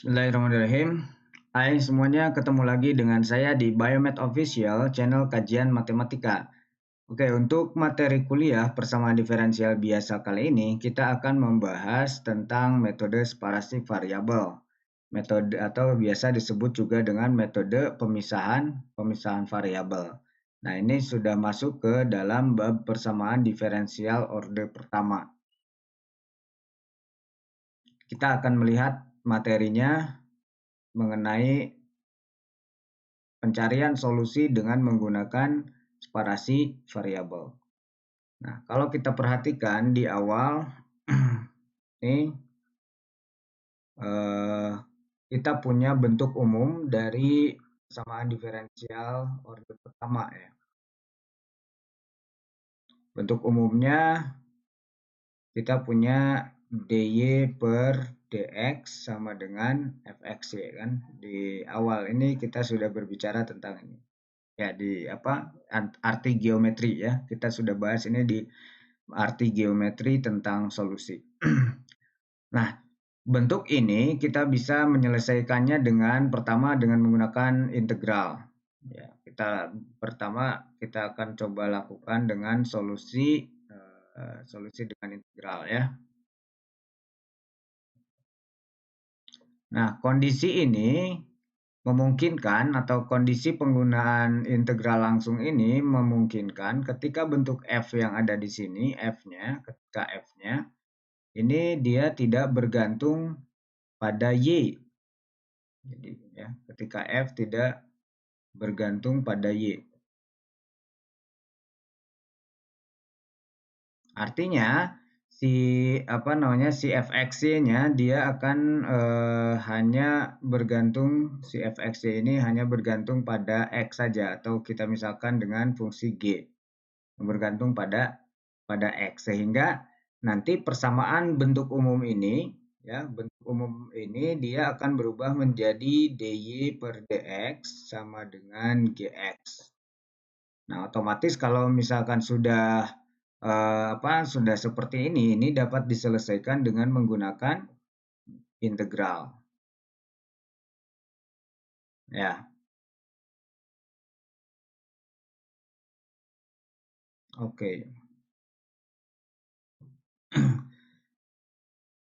Bismillahirrahmanirrahim. Hai semuanya, ketemu lagi dengan saya di Biomed Official, channel kajian matematika. Oke, untuk materi kuliah persamaan diferensial biasa kali ini, kita akan membahas tentang metode separasi variabel. Metode atau biasa disebut juga dengan metode pemisahan variabel. Nah, ini sudah masuk ke dalam bab persamaan diferensial orde pertama. Kita akan melihat materinya mengenai pencarian solusi dengan menggunakan separasi variabel. Nah, kalau kita perhatikan di awal, ini kita punya bentuk umum dari persamaan diferensial orde pertama ya. Bentuk umumnya kita punya dy per dx sama dengan fx ya kan. Di awal ini kita sudah berbicara tentang ini. Ya di arti geometri ya. Kita sudah bahas ini di arti geometri tentang solusi. Nah, bentuk ini kita bisa menyelesaikannya pertama dengan menggunakan integral. Ya, pertama kita akan coba lakukan dengan solusi dengan integral ya. Nah, kondisi ini memungkinkan atau kondisi penggunaan integral langsung ini memungkinkan ketika bentuk f yang ada di sini, ketika f-nya, ini dia tidak bergantung pada y. Jadi ya, ketika f tidak bergantung pada y. Artinya si fxy-nya dia akan hanya bergantung ini hanya bergantung pada x saja, atau kita misalkan dengan fungsi g bergantung pada x, sehingga nanti persamaan bentuk umum ini ya, bentuk umum ini dia akan berubah menjadi dy per dx sama dengan gx. Nah, otomatis kalau misalkan sudah seperti ini dapat diselesaikan dengan menggunakan integral. Ya. Oke.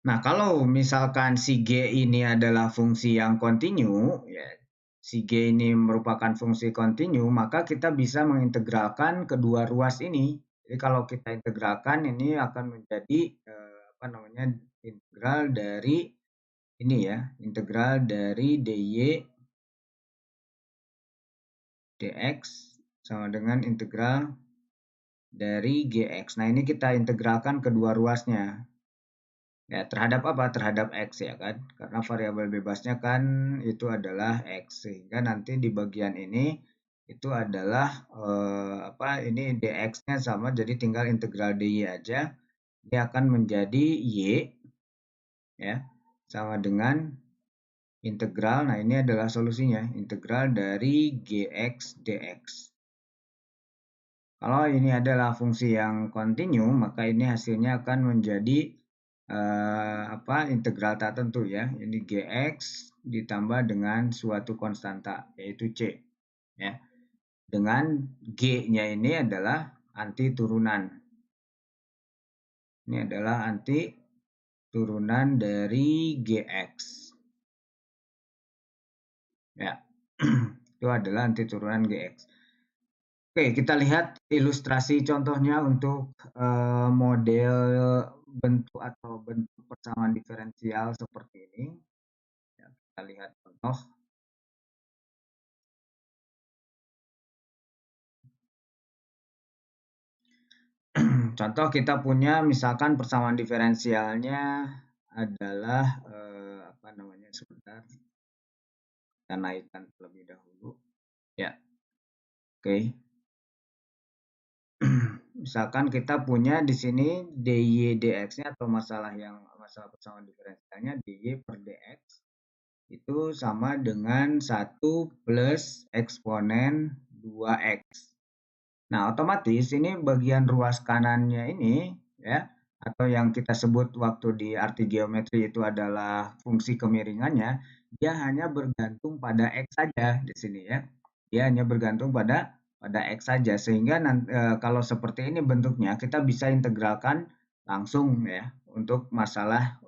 Nah, kalau misalkan si G ini adalah fungsi yang kontinu, ya, si G ini merupakan fungsi kontinu, maka kita bisa mengintegralkan kedua ruas ini. Jadi kalau kita integralkan ini akan menjadi integral dari ini ya, integral dari dy dx sama dengan integral dari gx. Nah, ini kita integralkan kedua ruasnya. Ya, terhadap apa? Terhadap x ya kan. Karena variabel bebasnya kan itu adalah x. Sehingga nanti di bagian ini itu adalah ini dx-nya sama, jadi tinggal integral dy aja. Ini akan menjadi y ya, sama dengan integral. Nah, ini adalah solusinya, integral dari gx dx. Kalau ini adalah fungsi yang kontinu, maka ini hasilnya akan menjadi integral tak tentu ya. Ini gx ditambah dengan suatu konstanta yaitu c ya. Dengan g-nya ini adalah anti turunan. Ini adalah anti turunan dari gx. Ya. Itu adalah anti turunan gx. Oke, kita lihat ilustrasi contohnya untuk model bentuk atau bentuk persamaan diferensial seperti ini. Ya, kita lihat contoh. Contoh kita punya misalkan persamaan diferensialnya adalah sebentar. Kita naikkan terlebih dahulu. Ya. Oke. Misalkan kita punya di sini dy dx-nya atau masalah persamaan diferensialnya dy per dx itu sama dengan 1 plus eksponen 2x. Nah, otomatis ini bagian ruas kanannya ini ya, atau yang kita sebut waktu di arti geometri itu adalah fungsi kemiringannya, dia hanya bergantung pada X saja di sini ya. Dia hanya bergantung pada X saja, sehingga kalau seperti ini bentuknya kita bisa integralkan langsung ya untuk masalah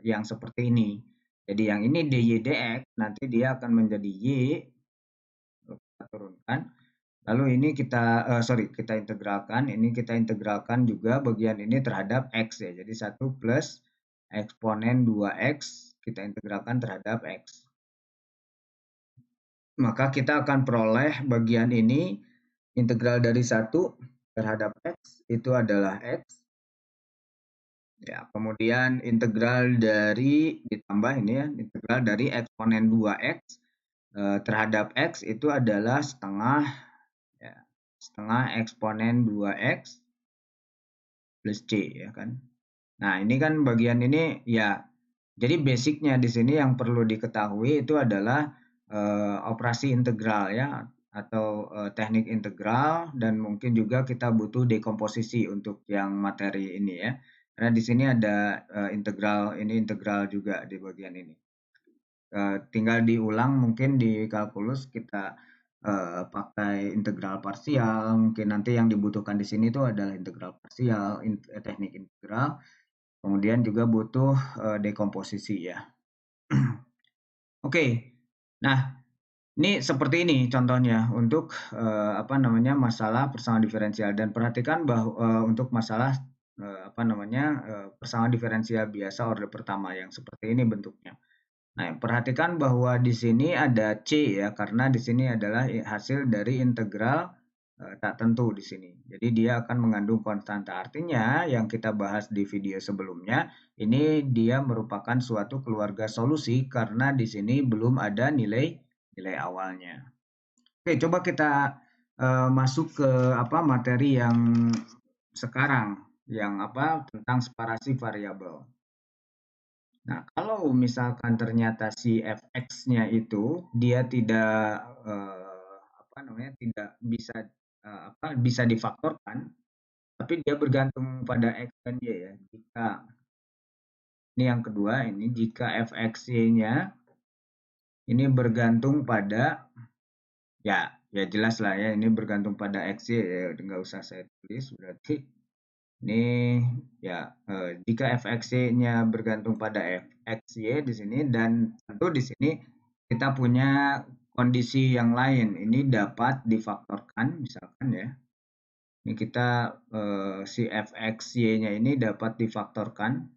yang seperti ini. Jadi yang ini dy dx nanti dia akan menjadi y, kita turunkan. Lalu ini kita integralkan, ini kita integralkan juga bagian ini terhadap X ya. Jadi 1 plus eksponen 2X kita integralkan terhadap X. Maka kita akan peroleh bagian ini, integral dari 1 terhadap X itu adalah X. Ya, kemudian integral dari ditambah ini ya, integral dari eksponen 2X terhadap X itu adalah setengah ya, setengah eksponen 2x plus c ya kan. Nah, ini kan bagian ini ya. Jadi basicnya di sini yang perlu diketahui itu adalah operasi integral ya atau teknik integral, dan mungkin juga kita butuh dekomposisi untuk yang materi ini ya. Karena di sini ada integral, ini integral juga di bagian ini. Tinggal diulang mungkin di kalkulus kita pakai integral parsial, mungkin nanti yang dibutuhkan di sini itu adalah integral parsial, teknik integral, kemudian juga butuh dekomposisi ya. Oke, nah ini seperti ini contohnya untuk masalah persamaan diferensial, dan perhatikan bahwa untuk masalah persamaan diferensial biasa order pertama yang seperti ini bentuknya. Nah, perhatikan bahwa di sini ada C ya, karena di sini adalah hasil dari integral tak tentu di sini. Jadi dia akan mengandung konstanta. Artinya yang kita bahas di video sebelumnya, ini dia merupakan suatu keluarga solusi karena di sini belum ada nilai awalnya. Oke, coba kita masuk ke materi yang sekarang, yang tentang separasi variabel. Nah, kalau misalkan ternyata si fx-nya itu dia tidak tidak bisa difaktorkan, tapi dia bergantung pada x dan y ya. Jika ini yang kedua, ini jika fx-y-nya ini bergantung pada ya jelas lah ya, ini bergantung pada x y ya, nggak usah saya tulis, berarti ini ya jika fx-nya bergantung pada fxy di sini, dan tentu di sini kita punya kondisi yang lain, ini dapat difaktorkan misalkan ya. Ini kita si fxy-nya ini dapat difaktorkan.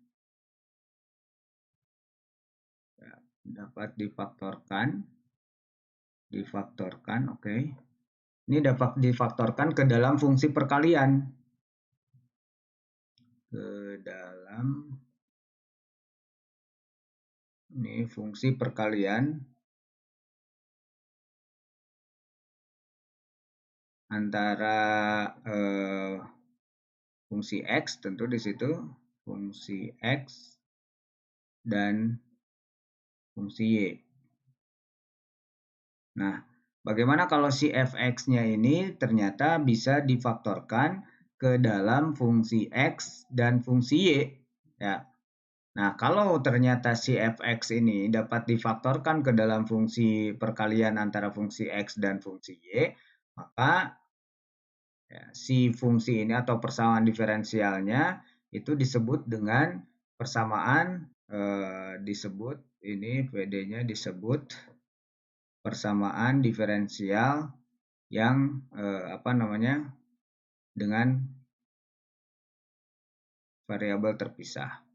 Ya, dapat difaktorkan. Oke. Ini dapat difaktorkan ke dalam fungsi perkalian. Ke dalam ini fungsi perkalian antara fungsi x, tentu di situ fungsi x dan fungsi y. Nah, bagaimana kalau si fx-nya ini ternyata bisa difaktorkan ke dalam fungsi x dan fungsi y ya. Nah, kalau ternyata si fx ini dapat difaktorkan ke dalam fungsi perkalian antara fungsi x dan fungsi y, maka ya, si fungsi ini atau persamaan diferensialnya itu disebut dengan persamaan disebut ini PD-nya disebut persamaan diferensial yang dengan variabel terpisah.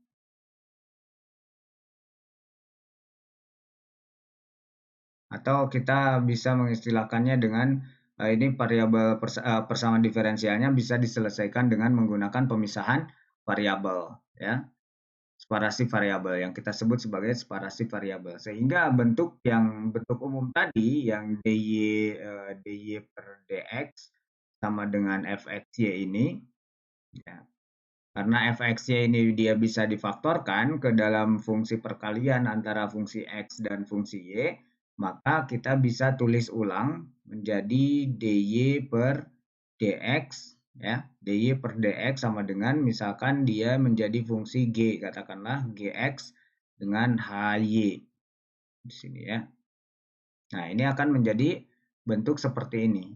Atau kita bisa mengistilahkannya dengan ini variabel persamaan diferensialnya bisa diselesaikan dengan menggunakan pemisahan variabel ya. Separasi variabel yang kita sebut sebagai separasi variabel. Sehingga bentuk umum tadi yang dy per dx sama dengan fxy ini ya. Karena fxy ini dia bisa difaktorkan ke dalam fungsi perkalian antara fungsi x dan fungsi y, maka kita bisa tulis ulang menjadi dy per dx ya. Dy per dx sama dengan misalkan dia menjadi fungsi g, katakanlah gx dengan hy. di sini ya. Nah, ini akan menjadi bentuk seperti ini.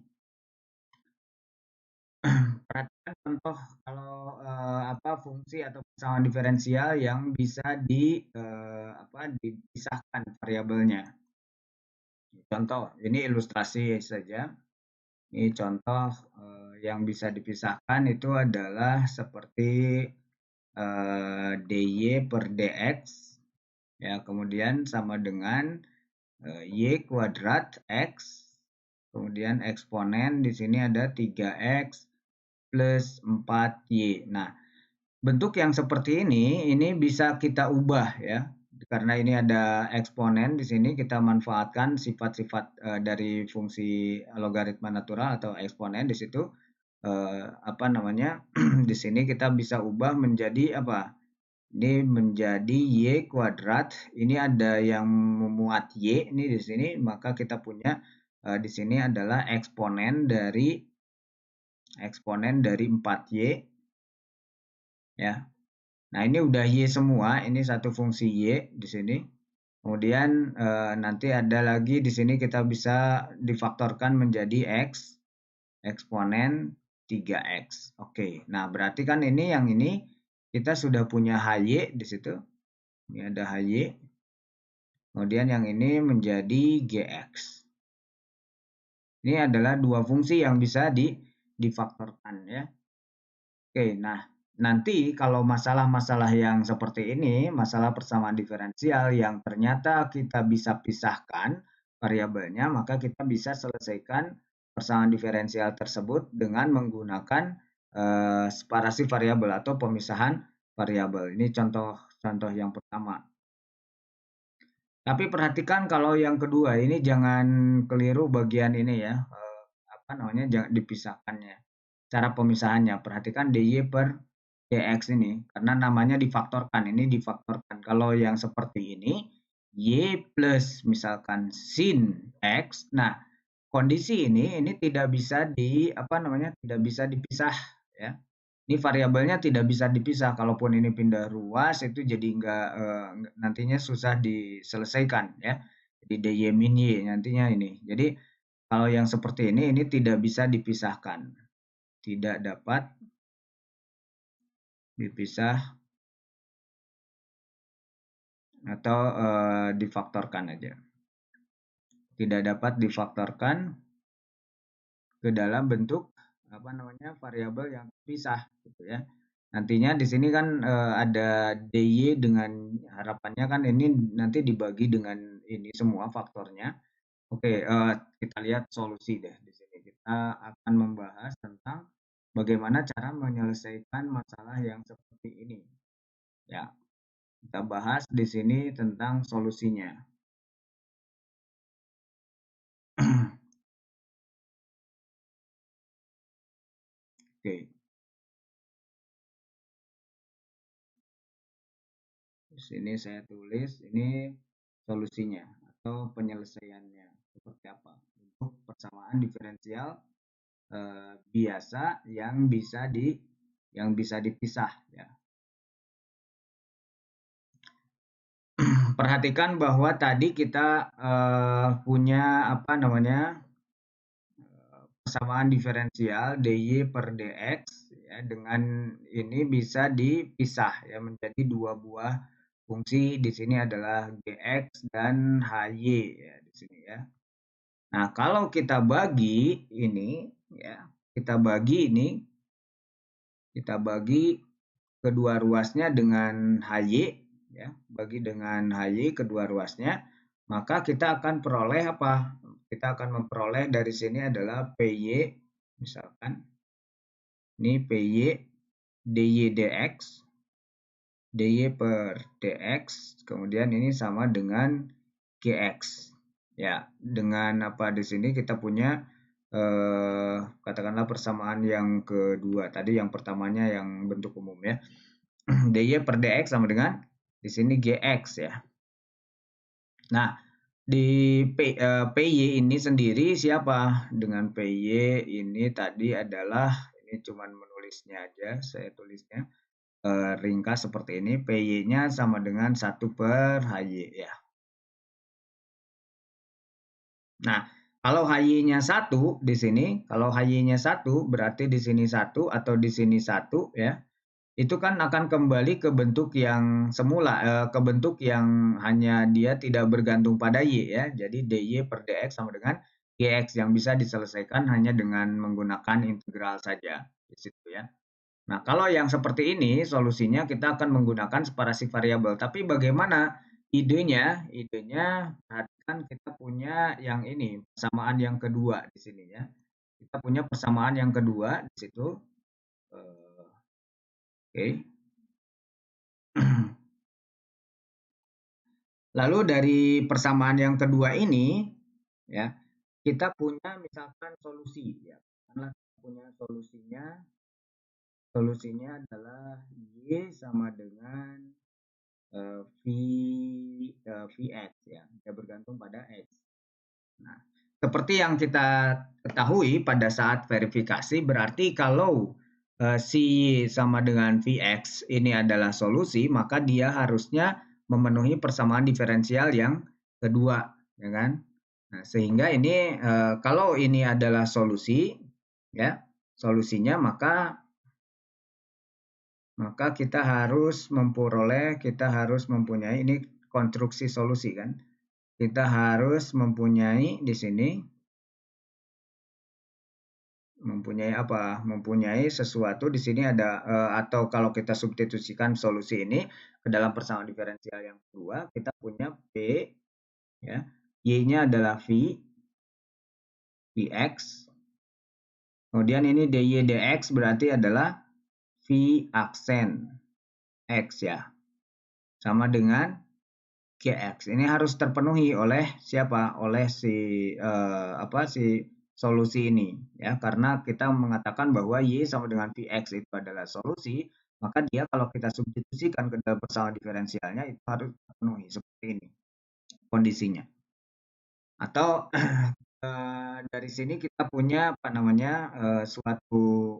Perhatikan contoh kalau fungsi atau persamaan diferensial yang bisa dipisahkan variabelnya. Contoh, ini ilustrasi saja. Ini contoh yang bisa dipisahkan itu adalah seperti dy per dx, ya, kemudian sama dengan y kuadrat x, kemudian eksponen di sini ada 3x plus 4y. Nah, bentuk yang seperti ini bisa kita ubah ya. Karena ini ada eksponen di sini, kita manfaatkan sifat-sifat dari fungsi logaritma natural atau eksponen di situ. Di sini kita bisa ubah menjadi apa? Ini menjadi y kuadrat. Ini ada yang memuat y ini di sini, maka kita punya di sini adalah eksponen dari 4y ya. Nah, ini udah y semua, ini satu fungsi y di sini. Kemudian nanti ada lagi di sini kita bisa difaktorkan menjadi x, eksponen 3x. Oke, nah berarti kan ini yang ini kita sudah punya hy di situ. Ini ada hy. Kemudian yang ini menjadi gx. Ini adalah dua fungsi yang bisa difaktorkan ya. Oke, nah nanti kalau masalah-masalah yang seperti ini, masalah persamaan diferensial yang ternyata kita bisa pisahkan variabelnya, maka kita bisa selesaikan persamaan diferensial tersebut dengan menggunakan separasi variabel atau pemisahan variabel. Ini contoh yang pertama. Tapi perhatikan kalau yang kedua ini jangan keliru bagian ini ya, jangan dipisahkannya. Cara pemisahannya, perhatikan dy per dx ini, karena namanya difaktorkan, ini difaktorkan. Kalau yang seperti ini, y plus misalkan sin x, nah kondisi ini tidak bisa tidak bisa dipisah ya. Ini variabelnya tidak bisa dipisah, kalaupun ini pindah ruas itu jadi nantinya susah diselesaikan ya. Jadi dy min y nantinya ini. Jadi kalau yang seperti ini tidak bisa dipisahkan. Tidak dapat dipisah atau difaktorkan aja. Tidak dapat difaktorkan ke dalam bentuk variabel yang terpisah gitu ya. Nantinya di sini kan ada dy dengan harapannya kan ini nanti dibagi dengan ini semua faktornya. Oke, kita lihat solusi deh di sini. Kita akan membahas tentang bagaimana cara menyelesaikan masalah yang seperti ini. Ya, kita bahas di sini tentang solusinya. Oke. Di sini saya tulis ini solusinya atau penyelesaiannya seperti apa untuk persamaan diferensial biasa yang bisa dipisah ya. Perhatikan bahwa tadi kita punya persamaan diferensial dy per dx ya, dengan ini bisa dipisah ya menjadi dua buah fungsi. Di sini adalah gx dan hy ya di sini ya. Nah, kalau kita bagi ini ya, kita bagi kedua ruasnya dengan hy ya, bagi dengan hy kedua ruasnya, maka kita akan peroleh apa? Kita akan memperoleh dari sini adalah py, misalkan ini py dy dx, dy per dx, kemudian ini sama dengan gx. Ya, dengan di sini kita punya katakanlah persamaan yang kedua, tadi yang pertamanya yang bentuk umum ya. dy per dx sama dengan di sini gx ya. Nah, di PY ini sendiri siapa? Dengan PY ini tadi adalah, ini cuman menulisnya aja, saya tulisnya ringkas seperti ini. PY-nya sama dengan 1 per HY ya. Nah, kalau HY-nya 1 di sini, kalau HY-nya 1 berarti di sini 1 atau di sini 1 ya. Itu kan akan kembali ke bentuk yang semula, ke bentuk yang hanya dia tidak bergantung pada Y ya. Jadi dy per dx sama dengan gx yang bisa diselesaikan hanya dengan menggunakan integral saja di situ ya. Nah, kalau yang seperti ini solusinya kita akan menggunakan separasi variabel. Tapi bagaimana idenya? Idenya perhatikan kita punya yang ini, persamaan yang kedua di sini ya. Kita punya persamaan yang kedua di situ. Oke. Lalu dari persamaan yang kedua ini ya, kita punya misalkan solusi ya. Karena kita punya solusinya adalah Y sama dengan Vx ya, dia bergantung pada X. Nah, seperti yang kita ketahui pada saat verifikasi, berarti kalau si Y sama dengan Vx ini adalah solusi, maka dia harusnya memenuhi persamaan diferensial yang kedua, ya kan? Nah, sehingga ini kalau ini adalah solusi, ya, solusinya maka kita harus mempunyai ini konstruksi solusi kan. Kita harus mempunyai di sini mempunyai apa? Mempunyai sesuatu di sini ada atau kalau kita substitusikan solusi ini ke dalam persamaan diferensial yang kedua, kita punya P ya. Y-nya adalah Vx. Kemudian ini dy dx berarti adalah V aksen X ya. Sama dengan Gx. Ini harus terpenuhi oleh siapa? Oleh si solusi ini ya. Karena kita mengatakan bahwa Y sama dengan Vx itu adalah solusi, maka dia kalau kita substitusikan ke dalam persamaan diferensialnya itu harus terpenuhi seperti ini kondisinya. Atau dari sini kita punya apa namanya suatu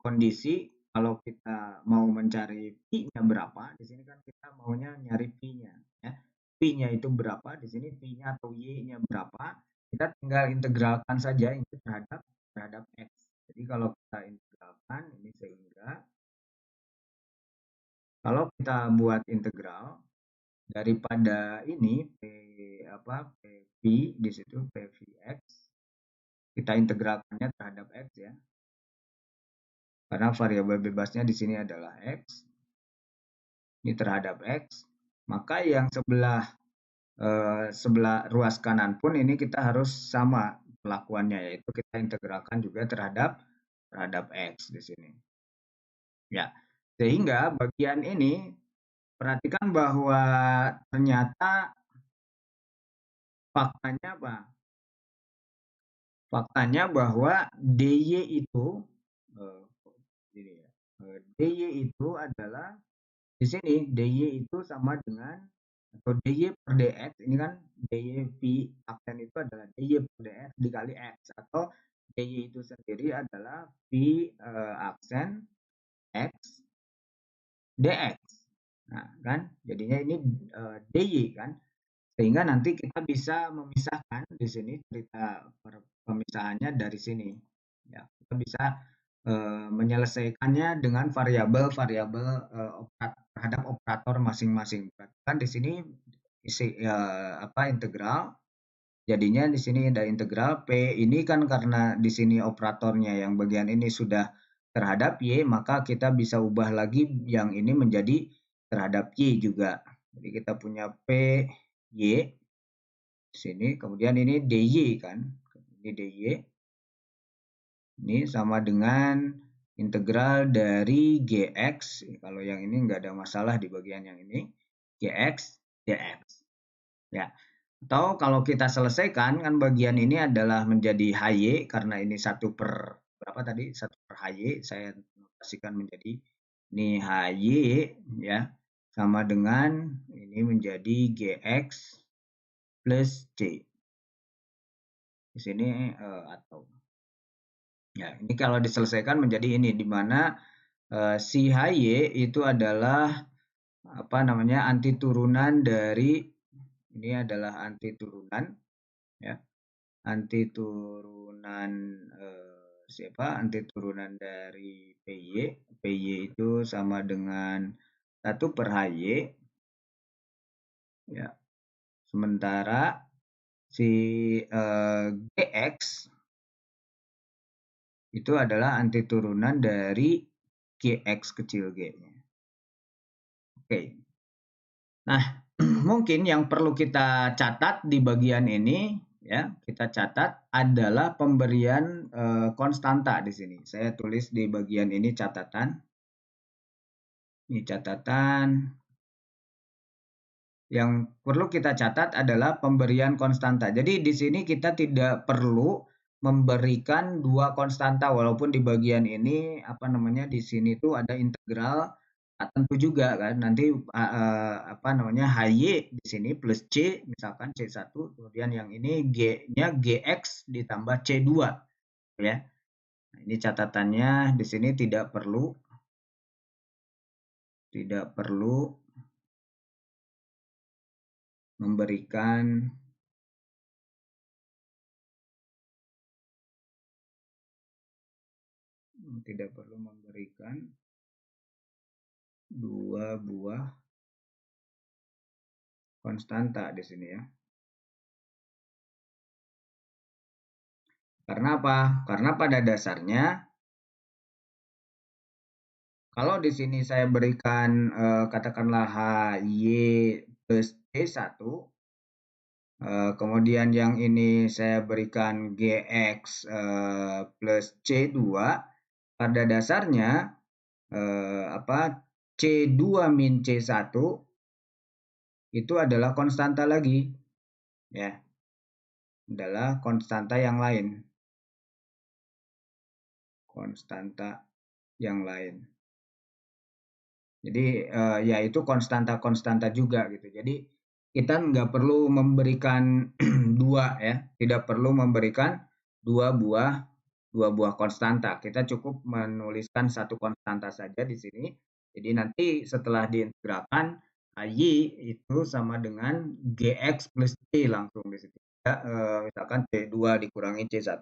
kondisi kalau kita mau mencari P-nya berapa, di sini kan kita maunya nyari P-nya ya. P-nya itu berapa, di sini P-nya atau Y-nya berapa, kita tinggal integralkan saja ini terhadap X. Jadi kalau kita integralkan ini sehingga kalau kita buat integral daripada ini P di situ Pvx kita integralkannya terhadap X ya. Karena variabel bebasnya di sini adalah X. Ini terhadap X, maka yang sebelah ruas kanan pun ini kita harus sama perlakuannya, yaitu kita integralkan juga terhadap X di sini. Ya, sehingga bagian ini perhatikan bahwa ternyata faktanya apa? Faktanya bahwa dy itu dy itu adalah di sini dy itu sama dengan atau dy per dx ini kan dy v aksen itu adalah dy per dx dikali x atau dy itu sendiri adalah v aksen x dx. Nah, kan jadinya ini dy kan. Sehingga nanti kita bisa memisahkan di sini cerita pemisahannya dari sini. Ya, kita bisa menyelesaikannya dengan variabel-variabel terhadap operator masing-masing. Kan di sini isi integral. Jadinya di sini ada integral P ini kan karena di sini operatornya yang bagian ini sudah terhadap Y, maka kita bisa ubah lagi yang ini menjadi terhadap Y juga. Jadi kita punya P Y di sini, kemudian ini dy kan. Ini dy. Ini sama dengan integral dari gx, kalau yang ini nggak ada masalah di bagian yang ini, gx dx. Ya. Atau kalau kita selesaikan, kan bagian ini adalah menjadi HY, karena ini 1 per, berapa tadi? 1 per HY, saya notasikan menjadi, ini HY, ya, sama dengan, ini menjadi GX plus C. Di sini atau. Ya, ini kalau diselesaikan menjadi ini, di mana si HY itu adalah apa namanya anti turunan dari ini adalah anti turunan ya. Antiturunan antiturunan dari PY. PY itu sama dengan 1 per HY, ya. Sementara si GX itu adalah antiturunan dari GX kecil G-nya. Oke. Nah, mungkin yang perlu kita catat di bagian ini, ya, kita catat adalah pemberian konstanta di sini. Saya tulis di bagian ini catatan. Ini catatan. Yang perlu kita catat adalah pemberian konstanta. Jadi di sini kita tidak perlu memberikan 2 konstanta, walaupun di bagian ini di sini tuh ada integral. Tentu juga kan nanti HY di sini plus C, misalkan C1, kemudian yang ini G-nya GX ditambah C2, ya. Nah, ini catatannya di sini tidak perlu memberikan dua buah konstanta di sini, ya. Karena apa? Karena pada dasarnya kalau di sini saya berikan katakanlah HY plus C1, kemudian yang ini saya berikan GX plus C2, pada dasarnya C2 min C1 itu adalah konstanta lagi, ya. Adalah konstanta yang lain. Jadi yaitu konstanta juga gitu. Jadi kita nggak perlu memberikan dua, ya, tidak perlu memberikan dua buah konstanta. Kita cukup menuliskan satu konstanta saja di sini. Jadi nanti setelah diintegralkan Y itu sama dengan GX plus C langsung di situ. Ya, misalkan C2 dikurangi C1.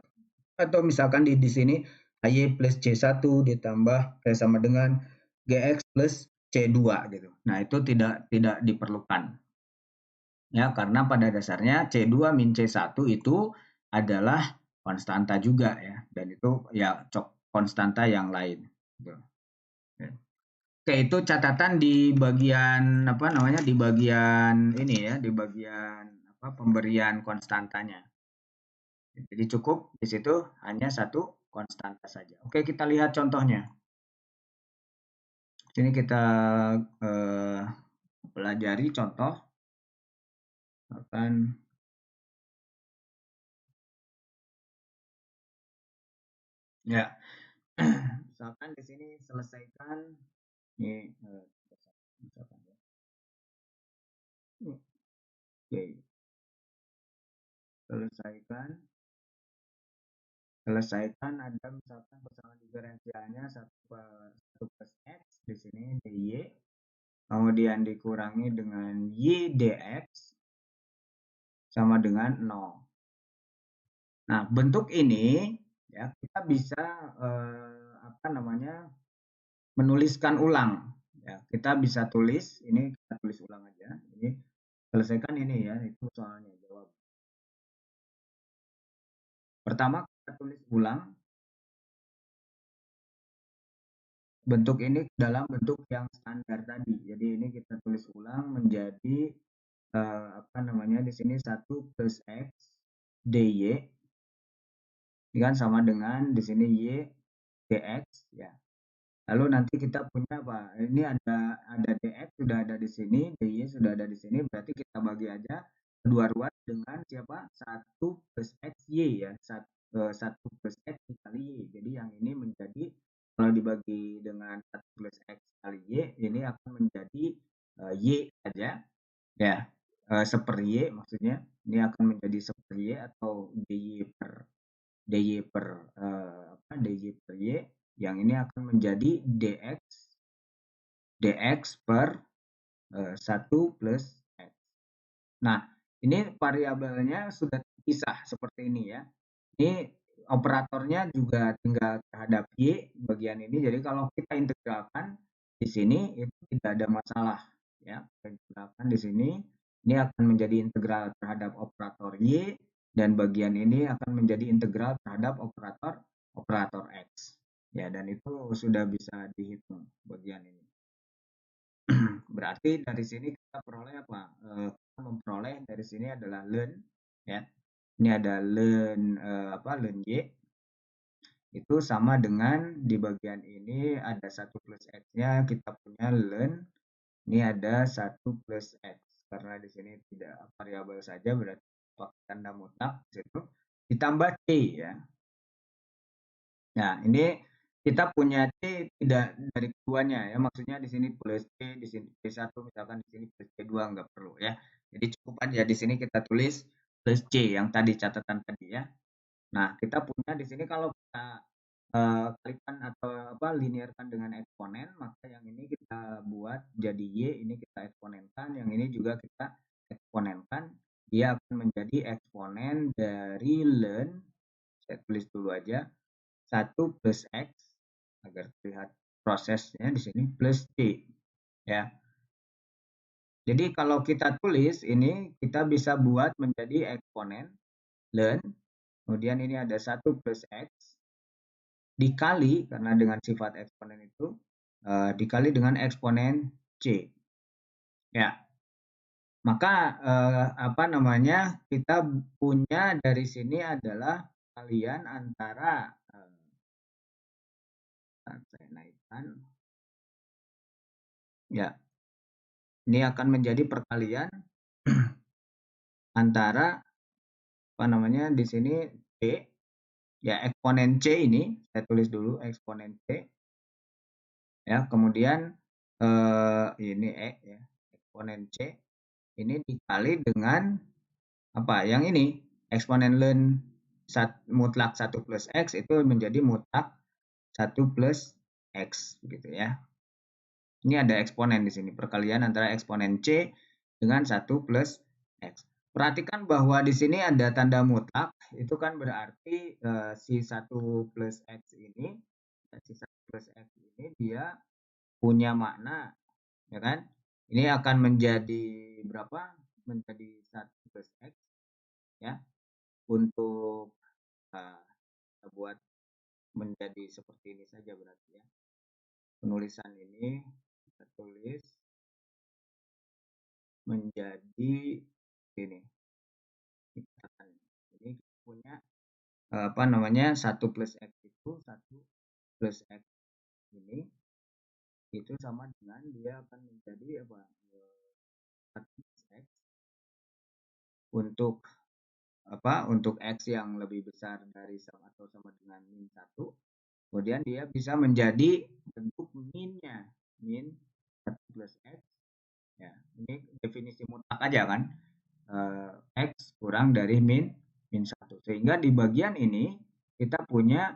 Atau misalkan di sini Y plus C1 ditambah sama dengan GX plus C2 gitu. Nah, itu tidak diperlukan. Ya, karena pada dasarnya C2 min C1 itu adalah konstanta juga, ya. Dan itu ya konstanta yang lain. Gitu. Oke, itu catatan di bagian di bagian ini, ya, di bagian pemberian konstantanya. Jadi cukup di situ hanya satu konstanta saja. Oke, kita lihat contohnya. Sini kita pelajari contoh. Ya, misalkan di sini selesaikan ini misalkan, ya. Oke, selesaikan ada misalkan pasangan diferensialnya 1 plus X di sini dy, kemudian dikurangi dengan y dx sama dengan 0. Nah, bentuk ini, ya, kita bisa menuliskan ulang, ya. Kita bisa tulis ini, kita tulis ulang aja. Ini selesaikan ini, ya, itu soalnya jawab. Pertama kita tulis ulang bentuk ini dalam bentuk yang standar tadi. Jadi ini kita tulis ulang menjadi di sini 1 plus X dy, kan sama dengan di sini y dx, ya. Lalu nanti kita punya apa? Ini ada dx sudah ada di sini, dy sudah ada di sini, berarti kita bagi aja kedua ruas dengan siapa? 1 plus xy, ya. 1 plus x dikali y. Jadi yang ini menjadi, kalau dibagi dengan 1 plus x kali y, ini akan menjadi y saja, ya. Seper y maksudnya. Ini akan menjadi seper y atau dy per y, yang ini akan menjadi dx per 1 plus x. Nah, ini variabelnya sudah terpisah seperti ini ya. Ini operatornya juga tinggal terhadap Y bagian ini. Jadi kalau kita integralkan di sini itu tidak ada masalah ya. Kita integralkan di sini, ini akan menjadi integral terhadap operator Y dan bagian ini akan menjadi integral terhadap operator X. Ya, dan itu sudah bisa dihitung bagian ini. Berarti dari sini kita peroleh apa? Kita memperoleh dari sini adalah ln ya. Ini ada ln Y itu sama dengan di bagian ini ada 1 plus X-nya, kita punya ln ini ada 1 plus X. Karena di sini tidak variabel saja berarti pakai tanda mutlak situ ditambah C ya. Nah, ini kita punya C tidak dari keduanya ya. Maksudnya di sini plus C, di sini C1 misalkan di sini plus C2 nggak perlu ya. Jadi cukup aja di sini kita tulis plus C yang tadi catatan tadi ya. Nah, kita punya di sini kalau kita kalikan atau linearkan dengan eksponen, maka yang ini kita buat jadi Y, ini kita eksponenkan, yang ini juga kita eksponenkan, dia akan menjadi eksponen dari ln, saya tulis dulu aja, 1 plus X, agar terlihat prosesnya di sini, plus C. Ya. Jadi kalau kita tulis ini, kita bisa buat menjadi eksponen ln, kemudian ini ada 1 plus X, dikali, karena dengan sifat eksponen itu, dikali dengan eksponen C. Ya. Maka, kita punya dari sini adalah kalian antara, saya naikkan. Ya. Ini akan menjadi perkalian antara di sini C, ya eksponen C ini, saya tulis dulu eksponen C. Ya, kemudian ini ya, eksponen C ini dikali dengan apa? Yang ini, eksponen ln mutlak 1 plus X itu menjadi mutlak 1 plus X gitu ya. Ini ada eksponen di sini, perkalian antara eksponen C dengan 1 plus X. Perhatikan bahwa di sini ada tanda mutlak, itu kan berarti si 1 plus X ini, si 1 plus X ini dia punya makna, ya kan? Ini akan menjadi berapa? Menjadi 1 plus X, ya. Untuk kita buat menjadi seperti ini saja berarti ya. Penulisan ini kita tulis menjadi ini. Jadi kita punya 1 plus X itu 1 plus X ini itu sama dengan dia akan menjadi 1 plus X untuk untuk X yang lebih besar dari atau sama dengan min 1. Kemudian dia bisa menjadi bentuk minnya, min 1 plus X. Ya, ini definisi mutlak aja kan. X kurang dari min 1. Sehingga di bagian ini kita punya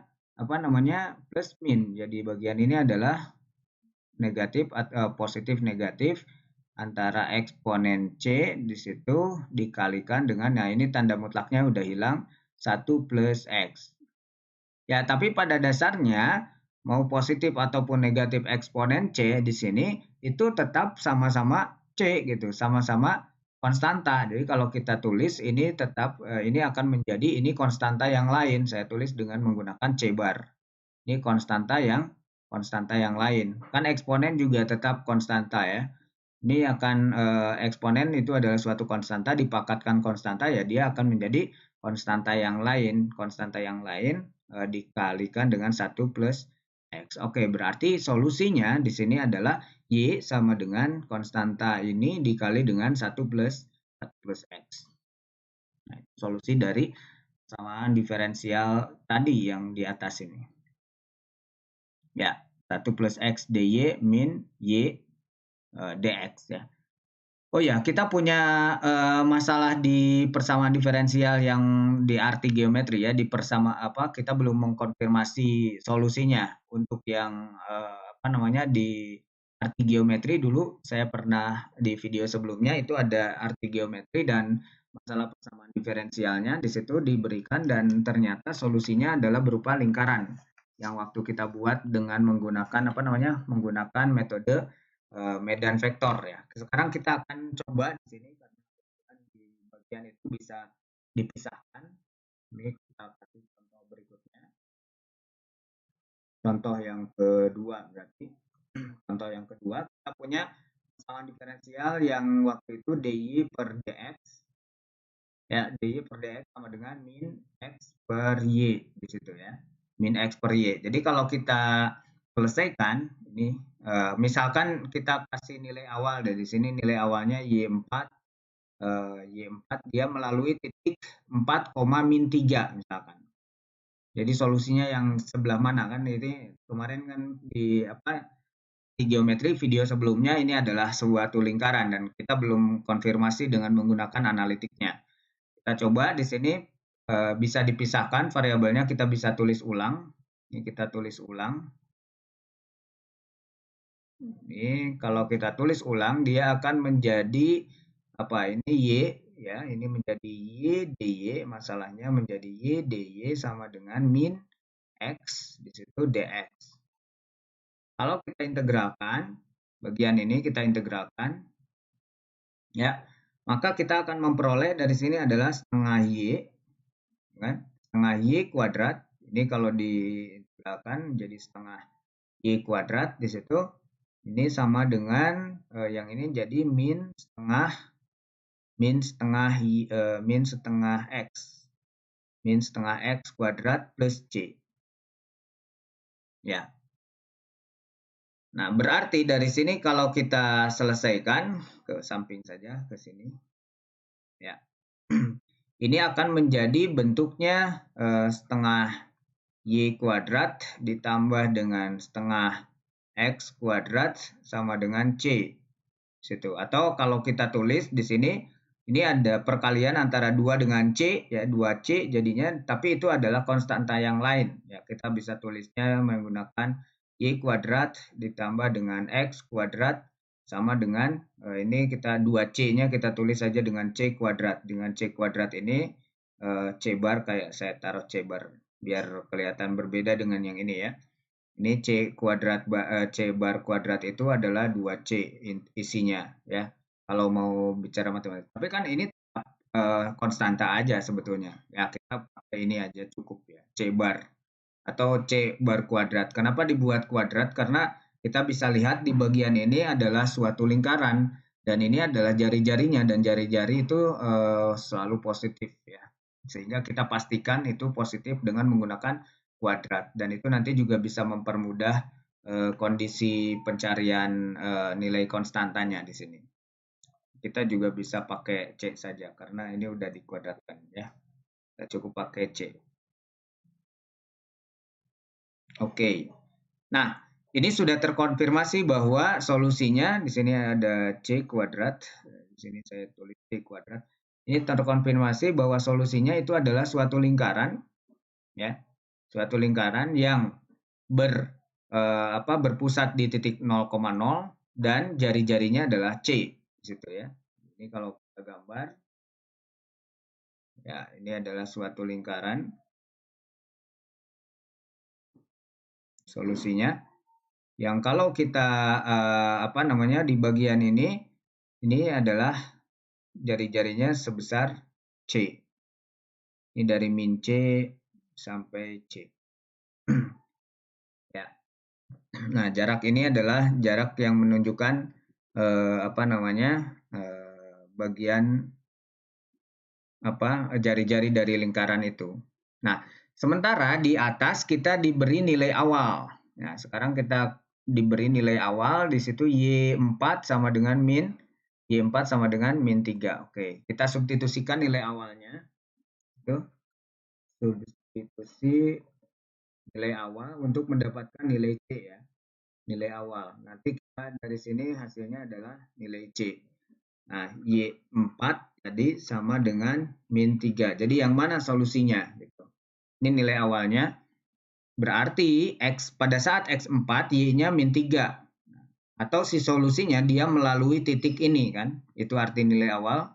plus min. Jadi bagian ini adalah negatif atau positif negatif antara eksponen C di situ dikalikan dengan, nah ini tanda mutlaknya udah hilang, 1 plus X. Ya, tapi pada dasarnya mau positif ataupun negatif eksponen C di sini itu tetap sama-sama C gitu, sama-sama konstanta. Jadi kalau kita tulis ini tetap ini akan menjadi ini konstanta yang lain. Saya tulis dengan menggunakan C bar. Ini konstanta yang lain. Kan eksponen juga tetap konstanta ya. Ini akan eksponen itu adalah suatu konstanta dipakatkan konstanta ya dia akan menjadi konstanta yang lain. Konstanta yang lain dikalikan dengan 1 plus X. Oke, berarti solusinya di sini adalah Y sama dengan konstanta ini dikali dengan 1 plus X. Nah, solusi dari persamaan diferensial tadi yang di atas ini. Ya, 1 plus X dy min Y dx ya. Oh ya, kita punya masalah di persamaan diferensial yang di arti geometri ya, kita belum mengkonfirmasi solusinya untuk yang di arti geometri dulu saya pernah di video sebelumnya itu ada arti geometri dan masalah persamaan diferensialnya di situ diberikan dan ternyata solusinya adalah berupa lingkaran yang waktu kita buat dengan menggunakan apa namanya? Menggunakan metode medan vektor ya. Sekarang kita akan coba di sini karena di bagian itu bisa dipisahkan. Ini kita kasih contoh berikutnya. Contoh yang kedua berarti. Contoh yang kedua kita punya persamaan diferensial yang waktu itu dy per dx ya, dy per dx sama dengan min x per y di situ ya, min x per y. Jadi kalau kita selesaikan ini misalkan kita kasih nilai awal dari sini, nilai awalnya y4 dia melalui titik 4, min 3 misalkan. Jadi solusinya yang sebelah mana kan, ini kemarin kan di geometri video sebelumnya ini adalah suatu lingkaran dan kita belum konfirmasi dengan menggunakan analitiknya. Kita coba di sini bisa dipisahkan variabelnya, kita bisa tulis ulang. Ini kita tulis ulang. Ini kalau kita tulis ulang dia akan menjadi apa ini y ya, ini menjadi y dy, masalahnya menjadi y dy sama dengan min x di situ dx. Kalau kita integralkan bagian ini, kita integralkan ya, maka kita akan memperoleh dari sini adalah setengah y kan, setengah y kuadrat. Ini kalau diintegralkan jadi setengah y kuadrat di situ. Ini sama dengan yang ini jadi min setengah x kuadrat plus c. Ya. Nah, berarti dari sini kalau kita selesaikan ke samping saja ke sini. Ya. Ini akan menjadi bentuknya setengah y kuadrat ditambah dengan setengah x kuadrat sama dengan c. Situ. Atau kalau kita tulis di sini, ini ada perkalian antara 2 dengan c, ya 2c jadinya, tapi itu adalah konstanta yang lain. Ya, kita bisa tulisnya menggunakan y kuadrat ditambah dengan x kuadrat sama dengan ini kita 2c-nya kita tulis saja dengan c kuadrat. Dengan c kuadrat ini c bar, kayak saya taruh c bar biar kelihatan berbeda dengan yang ini ya. Ini c kuadrat c bar kuadrat itu adalah 2c isinya ya. Kalau mau bicara matematika. Tapi kan ini konstanta aja sebetulnya. Ya kita pakai ini aja cukup ya. C bar atau c bar kuadrat. Kenapa dibuat kuadrat? Karena kita bisa lihat di bagian ini adalah suatu lingkaran dan ini adalah jari-jarinya, dan jari-jari itu selalu positif ya. Sehingga kita pastikan itu positif dengan menggunakan kuadrat, dan itu nanti juga bisa mempermudah kondisi pencarian nilai konstantanya di sini. Kita juga bisa pakai C saja karena ini udah dikuadratkan ya. Kita cukup pakai C. Oke. Nah, ini sudah terkonfirmasi bahwa solusinya di sini ada C kuadrat. Di sini saya tulis C kuadrat. Ini terkonfirmasi bahwa solusinya itu adalah suatu lingkaran ya. Suatu lingkaran yang berpusat di titik 0,0 dan jari-jarinya adalah C di situ ya. Ini kalau kita gambar ya, ini adalah suatu lingkaran. Solusinya yang kalau kita di bagian ini adalah jari-jarinya sebesar C. Ini dari min C sampai C. Ya. Nah, jarak ini adalah jarak yang menunjukkan bagian jari-jari dari lingkaran itu. Nah, sementara di atas kita diberi nilai awal. Nah, sekarang kita diberi nilai awal di situ Y4 sama dengan min 3. Oke, kita substitusikan nilai awalnya. Itu substitusi nilai awal untuk mendapatkan nilai C ya. Nilai awal. Nanti kita dari sini hasilnya adalah nilai C. Nah, Y4 tadi sama dengan min 3. Jadi yang mana solusinya? Gitu. Ini nilai awalnya. Berarti X pada saat X4, Y-nya min 3. Atau si solusinya dia melalui titik ini kan. Itu arti nilai awal.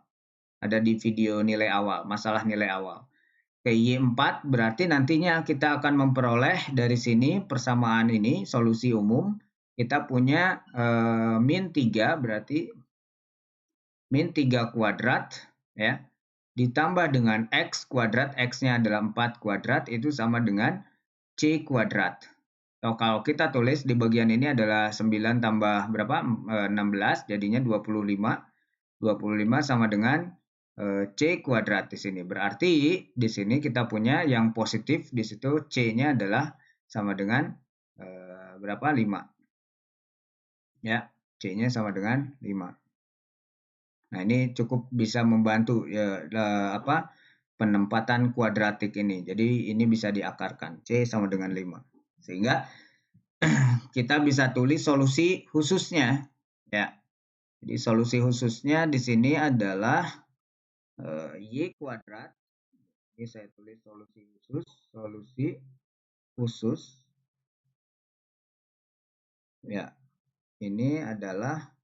ada di video nilai awal, masalah nilai awal. Oke, Y4 berarti nantinya kita akan memperoleh dari sini persamaan ini, solusi umum. Kita punya min 3, berarti min 3 kuadrat, ya, ditambah dengan X kuadrat, X-nya adalah 4 kuadrat, itu sama dengan C kuadrat. Kalau kita tulis di bagian ini adalah 9 tambah berapa? 16, jadinya 25. 25 sama dengan C kuadrat di sini. Berarti di sini kita punya yang positif, di situ C-nya adalah sama dengan berapa? 5. Ya, C-nya sama dengan 5. Nah, ini cukup bisa membantu ya, penempatan kuadratik ini. Jadi ini bisa diakarkan. C sama dengan 5. Sehingga kita bisa tulis solusi khususnya, ya. Jadi solusi khususnya di sini adalah Y kuadrat. Ini saya tulis solusi khusus. Ya, ini adalah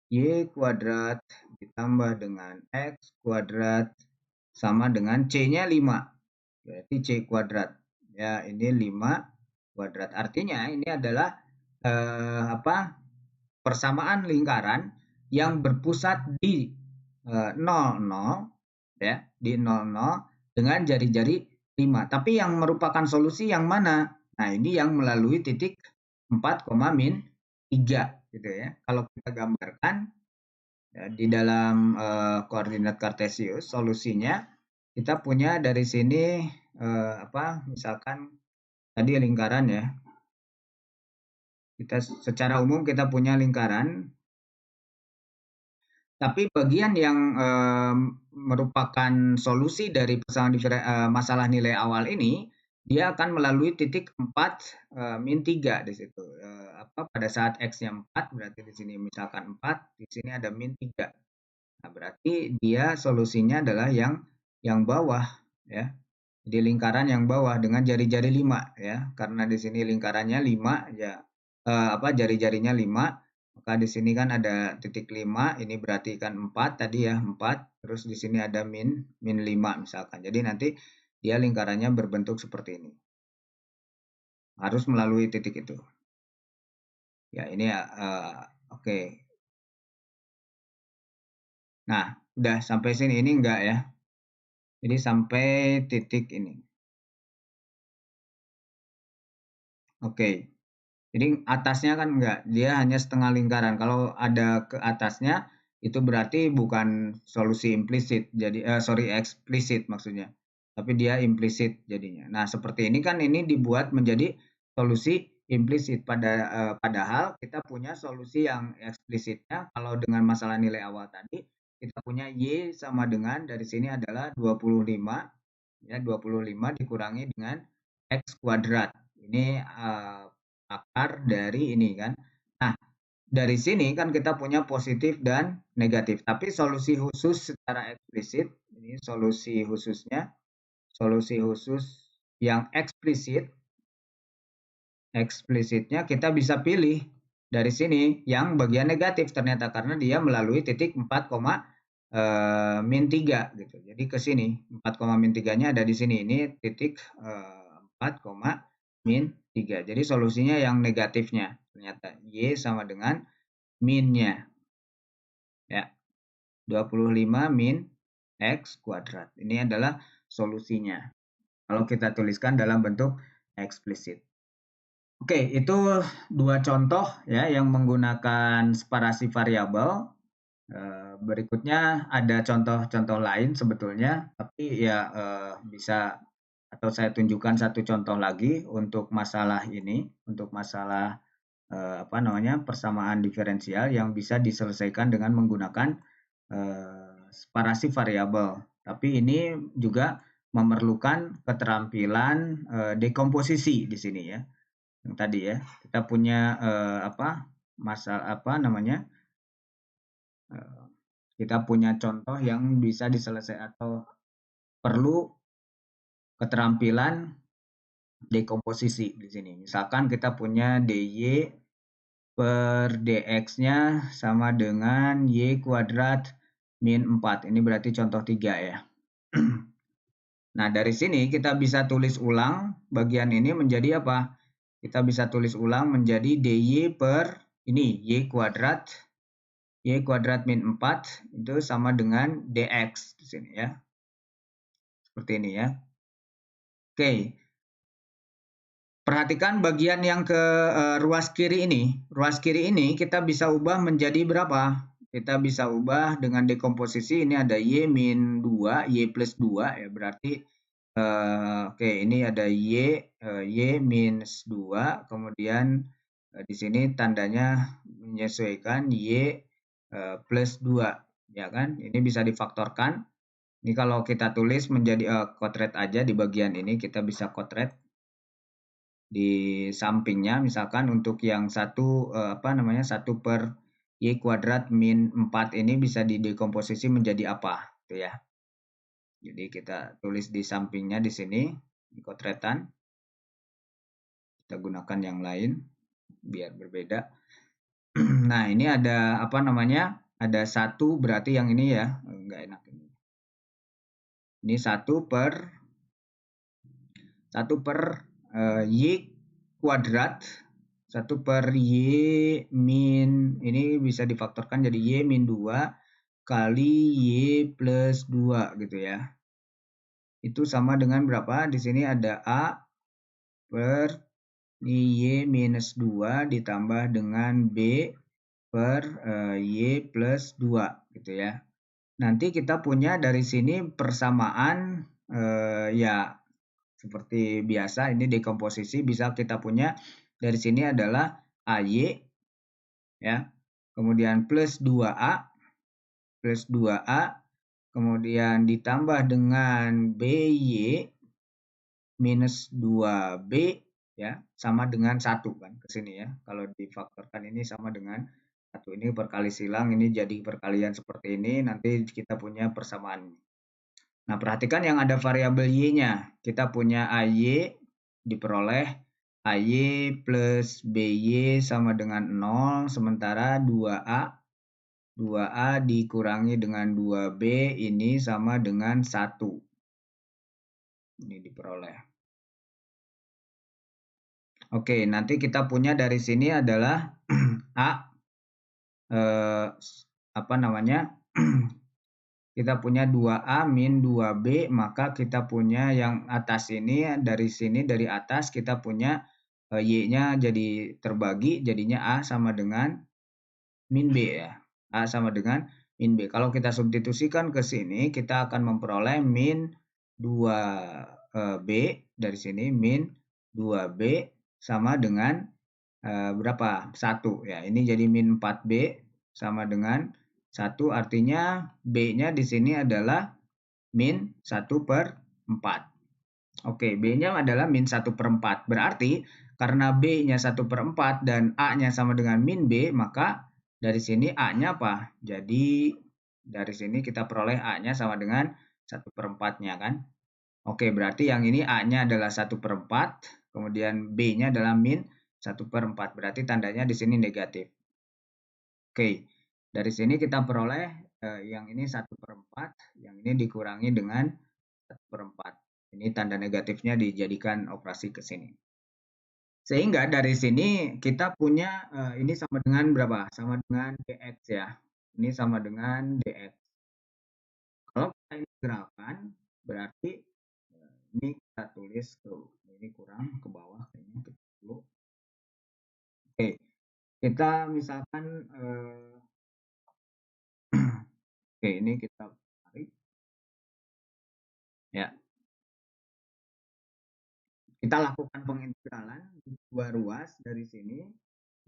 Y kuadrat ditambah dengan X kuadrat sama dengan C-nya 5. Berarti C kuadrat. Ya, ini 5 kuadrat. Artinya ini adalah persamaan lingkaran yang berpusat di 00, ya, di 00 dengan jari-jari 5. Tapi yang merupakan solusi yang mana? Nah, ini yang melalui titik 4, min 3 gitu ya. Kalau kita gambarkan ya, di dalam koordinat kartesius solusinya kita punya dari sini misalkan tadi lingkaran ya. Kita secara umum kita punya lingkaran. Tapi bagian yang merupakan solusi dari masalah nilai awal ini, dia akan melalui titik 4 min 3 di situ. Pada saat X-nya 4, berarti di sini misalkan 4, di sini ada min 3. Nah, berarti dia solusinya adalah yang bawah, ya. Di lingkaran yang bawah dengan jari-jari 5, ya. Karena di sini lingkarannya 5, ya. Jari-jarinya 5. Maka di sini kan ada titik 5, ini berarti kan 4 tadi ya, 4. Terus di sini ada min 5 misalkan. Jadi nanti dia lingkarannya berbentuk seperti ini. Harus melalui titik itu. Ya, ini oke. Nah, udah sampai sini ini enggak ya. Jadi sampai titik ini. Oke. Jadi atasnya kan enggak, dia hanya setengah lingkaran. Kalau ada ke atasnya itu berarti bukan solusi implisit. Jadi eksplisit maksudnya. Tapi dia implisit jadinya. Nah, seperti ini kan ini dibuat menjadi solusi implisit padahal kita punya solusi yang eksplisitnya kalau dengan masalah nilai awal tadi kita punya Y sama dengan dari sini adalah 25 ya, 25 dikurangi dengan X kuadrat. Ini akar dari ini kan. Nah, dari sini kan kita punya positif dan negatif. Tapi solusi khusus secara eksplisit, ini solusi khususnya, solusi khusus yang eksplisitnya kita bisa pilih dari sini yang bagian negatif ternyata karena dia melalui titik 4, min 3 gitu. Jadi ke sini 4, min 3-nya ada di sini. Ini titik 4, min 3. Jadi solusinya yang negatifnya ternyata Y sama dengan minnya. Ya. 25 min X kuadrat. Ini adalah solusinya. Kalau kita tuliskan dalam bentuk eksplisit. Oke, itu dua contoh ya yang menggunakan separasi variabel. Berikutnya ada contoh-contoh lain sebetulnya, tapi ya bisa atau saya tunjukkan satu contoh lagi untuk masalah ini, untuk masalah persamaan diferensial yang bisa diselesaikan dengan menggunakan separasi variabel. Tapi ini juga memerlukan keterampilan dekomposisi di sini ya. Yang tadi ya, kita punya kita punya contoh yang bisa diselesaikan atau perlu keterampilan dekomposisi di sini. Misalkan kita punya dy per dx-nya sama dengan y kuadrat min 4. Ini berarti contoh 3 ya. Nah, dari sini kita bisa tulis ulang bagian ini menjadi apa? Kita bisa tulis ulang menjadi dy per ini y kuadrat min 4 itu sama dengan dx di sini ya. Seperti ini ya. Oke. Perhatikan bagian yang ke ruas kiri ini. Ruas kiri ini kita bisa ubah menjadi berapa? Kita bisa ubah dengan dekomposisi. Ini ada y min 2, y plus 2 ya, berarti oke, ini ada y minus 2, kemudian di sini tandanya menyesuaikan y plus 2 ya kan. Ini bisa difaktorkan. Ini kalau kita tulis menjadi kotret aja di bagian ini, kita bisa kotret di sampingnya, misalkan untuk yang satu apa namanya 1 per y kuadrat min 4 ini bisa didekomposisi menjadi apa gitu ya. Jadi kita tulis di sampingnya di sini di kotretan. Kita gunakan yang lain biar berbeda. Nah, ini ada apa namanya? Ada 1 berarti yang ini ya, enggak enak ini. Ini 1 per y kuadrat 1 per y min, ini bisa difaktorkan jadi y min 2 kali y plus 2 gitu ya. Itu sama dengan berapa? Di sini ada a per y minus 2 ditambah dengan b per y plus 2 gitu ya. Nanti kita punya dari sini persamaan ya seperti biasa, ini dekomposisi bisa kita punya dari sini adalah AY ya. Kemudian plus 2A kemudian ditambah dengan BY minus 2B ya, sama dengan 1 kan ke sini ya. Kalau difaktorkan ini sama dengan 1, ini perkali silang, ini jadi perkalian seperti ini, nanti kita punya persamaan. Nah, perhatikan yang ada variabel y-nya. Kita punya AY diperoleh AY plus BY sama dengan 0, sementara 2A dikurangi dengan 2B ini sama dengan 1. Ini diperoleh. Oke, nanti kita punya dari sini adalah A apa namanya? Kita punya 2A min 2B, maka kita punya yang atas ini, dari sini dari atas kita punya Y-nya jadi terbagi, jadinya A sama dengan min B ya. A sama dengan min B. Kalau kita substitusikan ke sini, kita akan memperoleh min 2B dari sini, min 2B sama dengan berapa? 1 ya. Ini jadi min 4B sama dengan 1, artinya B-nya di sini adalah min 1 per 4. Oke, B-nya adalah min 1 per 4. Berarti karena B-nya 1 per 4 dan A-nya sama dengan min B, maka dari sini A-nya apa? Jadi dari sini kita peroleh A-nya sama dengan 1 per 4-nya kan? Oke, berarti yang ini A-nya adalah 1 per 4, kemudian B-nya adalah min 1 per 4. Berarti tandanya di sini negatif. Oke, dari sini kita peroleh yang ini 1 per 4, yang ini dikurangi dengan 1 per 4. Ini tanda negatifnya dijadikan operasi ke sini. Sehingga dari sini kita punya ini sama dengan berapa? Sama dengan dx ya. Ini sama dengan dx. Kalau kita integralkan, berarti ini kita tulis tuh, ini kurang ke bawah kayaknya kita dulu. Oke, kita misalkan oke, ini kita tarik ya. Kita lakukan pengintegralan di dua ruas dari sini.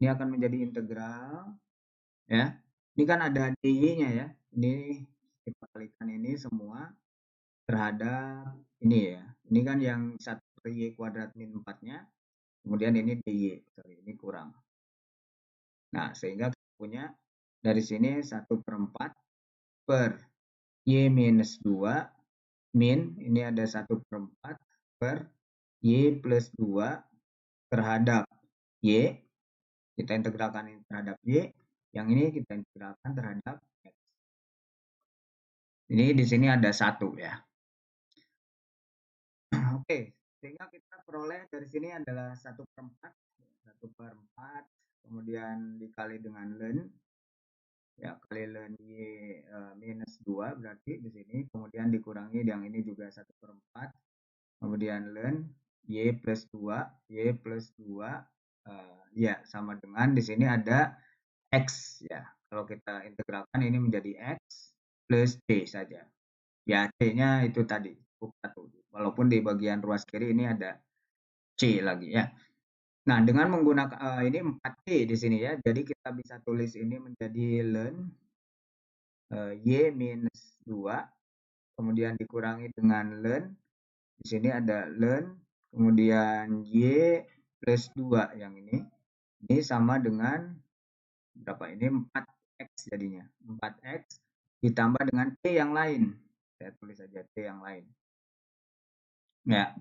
Ini akan menjadi integral ya. Ini kan ada dy-nya ya. Ini kita kalikan ini semua terhadap ini ya. Ini kan yang 1 per y kuadrat min 4-nya. Kemudian ini dy. Sorry, ini kurang. Nah, sehingga kita punya dari sini 1 per 4 per y minus 2 min, ini ada 1 per 4 per y plus 2 terhadap y. Kita integralkan ini terhadap y. Yang ini kita integralkan terhadap x. Ini di sini ada 1 ya. Oke, sehingga kita peroleh dari sini adalah 1/4, 1/4, kemudian dikali dengan ln, ya kali ln y minus 2 berarti di sini, kemudian dikurangi yang ini juga 1/4, kemudian ln y plus 2, ya sama dengan di sini ada x ya. Kalau kita integralkan ini menjadi x plus c saja. Ya, c-nya itu tadi cukup 1. Walaupun di bagian ruas kiri ini ada c lagi ya. Nah, dengan menggunakan ini 4c di sini ya. Jadi kita bisa tulis ini menjadi ln y minus 2, kemudian dikurangi dengan ln. Di sini ada ln, kemudian y plus 2 yang ini. Ini sama dengan berapa ini? 4x jadinya. 4x ditambah dengan c yang lain. Saya tulis saja c yang lain. Ya.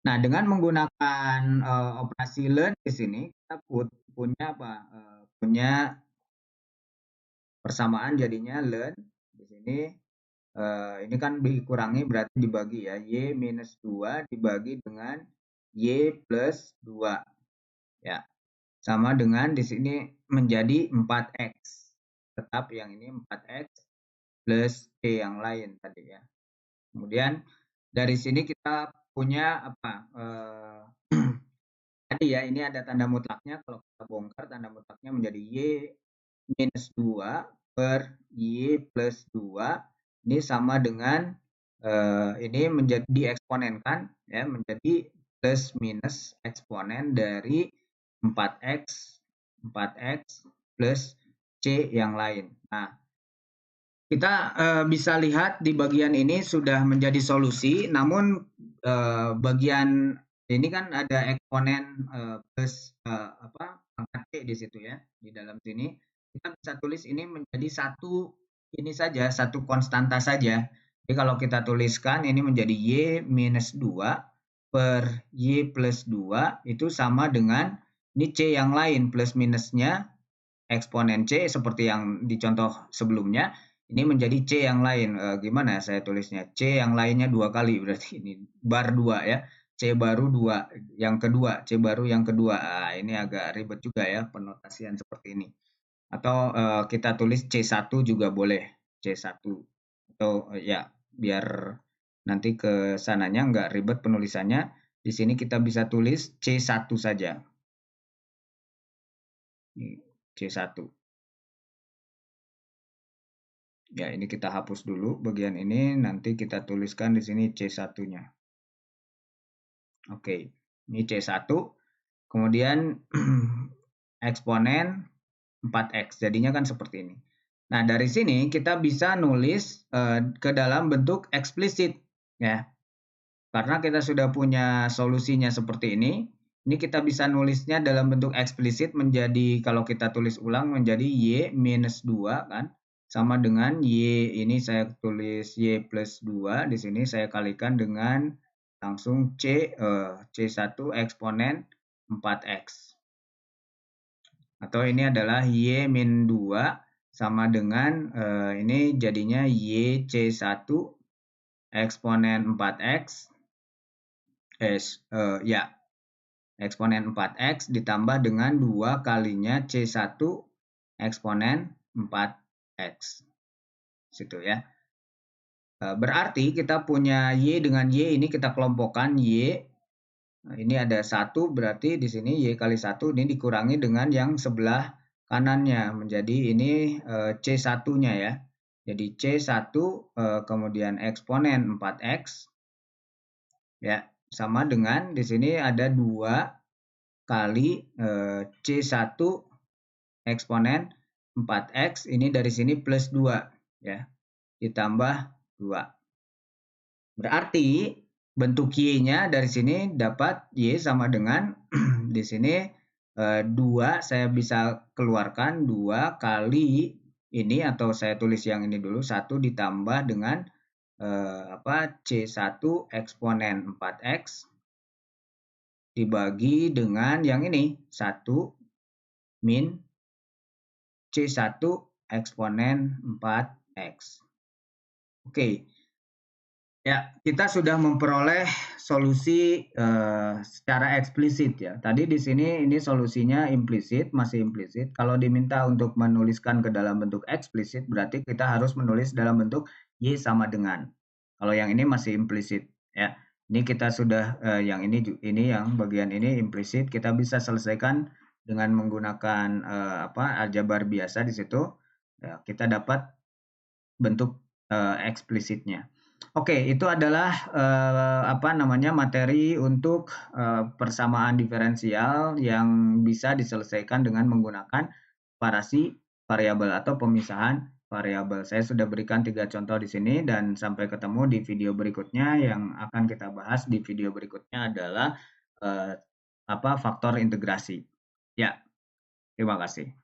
Nah, dengan menggunakan operasi ln di sini kita punya apa? Punya persamaan jadinya ln di sini ini kan dikurangi berarti dibagi ya, y minus 2 dibagi dengan y plus 2 ya. Sama dengan di sini menjadi 4x. Tetap yang ini 4x plus c yang lain tadi ya. Kemudian dari sini kita punya apa? Tadi ya, ini ada tanda mutlaknya. Kalau kita bongkar tanda mutlaknya menjadi y minus 2 per y plus 2. Ini sama dengan ini menjadi dieksponenkan ya, menjadi plus minus eksponen dari 4x plus c yang lain. Nah, kita bisa lihat di bagian ini sudah menjadi solusi, namun bagian ini kan ada eksponen plus angka c di situ ya, di dalam sini. Kita bisa tulis ini menjadi satu konstanta saja. Jadi kalau kita tuliskan ini menjadi y minus 2 per y plus 2 itu sama dengan ini c yang lain plus minusnya eksponen c seperti yang di contoh sebelumnya. Ini menjadi C yang lain. Gimana saya tulisnya? C yang lainnya 2 kali berarti ini bar 2 ya. C baru 2 yang kedua, C baru yang kedua. Ini agak ribet juga ya penotasian seperti ini. Atau kita tulis C1 juga boleh. C1 atau ya biar nanti ke sananya nggak ribet penulisannya. Di sini kita bisa tulis C1 saja. Ini C1. Ya, ini kita hapus dulu bagian ini, nanti kita tuliskan di sini C1-nya. Oke, ini C1, kemudian eksponen 4x, jadinya kan seperti ini. Nah, dari sini kita bisa nulis ke dalam bentuk eksplisit, ya. Karena kita sudah punya solusinya seperti ini kita bisa nulisnya dalam bentuk eksplisit menjadi, kalau kita tulis ulang menjadi y minus 2 kan. Sama dengan y, ini saya tulis y plus 2, di sini saya kalikan dengan langsung C1 eksponen 4x. Atau ini adalah y min 2 sama dengan ini jadinya y C1 eksponen 4x. Ya, eksponen 4x ditambah dengan 2 kalinya C1 eksponen 4x. Situ ya. Berarti kita punya Y dengan Y ini kita kelompokkan Y. Ini ada 1 berarti di sini Y kali 1 ini dikurangi dengan yang sebelah kanannya menjadi ini C1-nya ya. Jadi C1 kemudian eksponen 4x ya sama dengan di sini ada 2 kali C1 eksponen 4x ini dari sini plus 2 ya ditambah 2. Berarti bentuk Y-nya dari sini dapat Y sama dengan di sini 2 saya bisa keluarkan 2 kali ini atau saya tulis yang ini dulu 1 ditambah dengan C1 eksponen 4x dibagi dengan yang ini 1 min C1 eksponen 4x. Oke. Ya, kita sudah memperoleh solusi secara eksplisit ya. Tadi di sini ini solusinya implisit, masih implisit. Kalau diminta untuk menuliskan ke dalam bentuk eksplisit, berarti kita harus menulis dalam bentuk Y sama dengan. Kalau yang ini masih implisit ya. Ini kita sudah yang ini yang bagian ini implisit, kita bisa selesaikan dengan menggunakan aljabar biasa di situ. Ya, kita dapat bentuk eksplisitnya. Oke, itu adalah materi untuk persamaan diferensial yang bisa diselesaikan dengan menggunakan separasi variabel atau pemisahan variabel. Saya sudah berikan 3 contoh di sini dan sampai ketemu di video berikutnya. Yang akan kita bahas di video berikutnya adalah faktor integrasi. Ya, terima kasih.